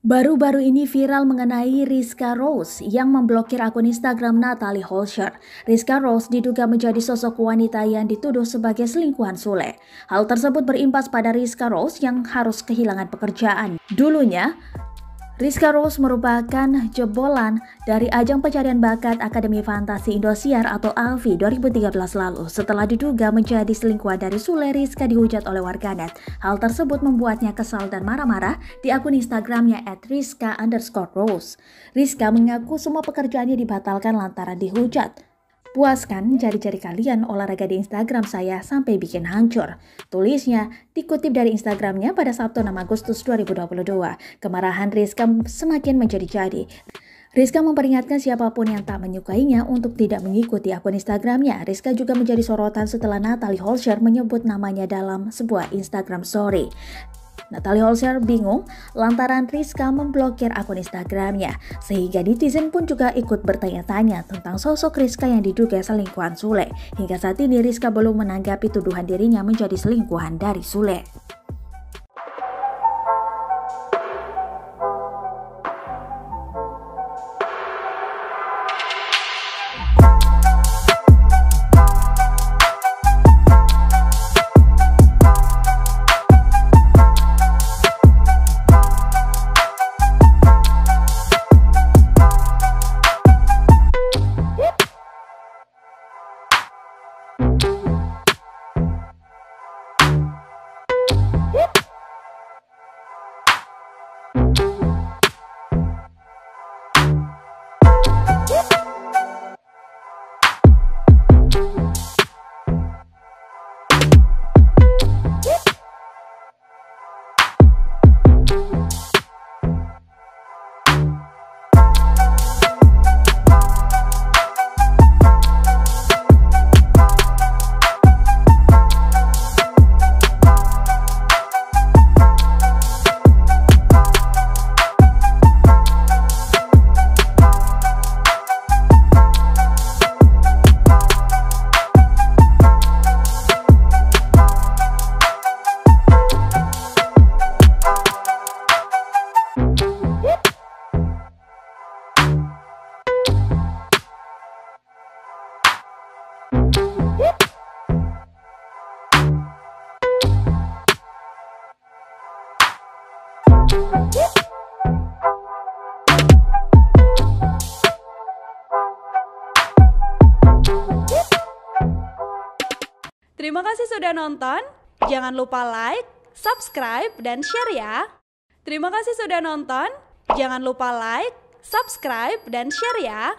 Baru-baru ini viral mengenai Rizka Rose yang memblokir akun Instagram Natalie Holscher. Rizka Rose diduga menjadi sosok wanita yang dituduh sebagai selingkuhan Sule. Hal tersebut berimbas pada Rizka Rose yang harus kehilangan pekerjaan. Dulunya, Rizka Rose merupakan jebolan dari ajang pencarian bakat Akademi Fantasi Indosiar atau AFI 2013 lalu. Setelah diduga menjadi selingkuhan dari Sule, Rizka dihujat oleh warganet. Hal tersebut membuatnya kesal dan marah-marah di akun Instagramnya @rizka_rose. Rizka mengaku semua pekerjaannya dibatalkan lantaran dihujat. Puaskan jari-jari kalian olahraga di Instagram saya sampai bikin hancur. Tulisnya dikutip dari Instagramnya pada Sabtu 6 Agustus 2022. Kemarahan Rizka semakin menjadi-jadi. Rizka memperingatkan siapapun yang tak menyukainya untuk tidak mengikuti akun Instagramnya. Rizka juga menjadi sorotan setelah Natalie Holscher menyebut namanya dalam sebuah Instagram story. Natalie Holscher bingung lantaran Rizka memblokir akun Instagramnya, sehingga netizen pun juga ikut bertanya-tanya tentang sosok Rizka yang diduga selingkuhan Sule. Hingga saat ini Rizka belum menanggapi tuduhan dirinya menjadi selingkuhan dari Sule. Terima kasih sudah nonton. Jangan lupa like, subscribe, dan share ya. Terima kasih sudah nonton. Jangan lupa like, subscribe, dan share ya.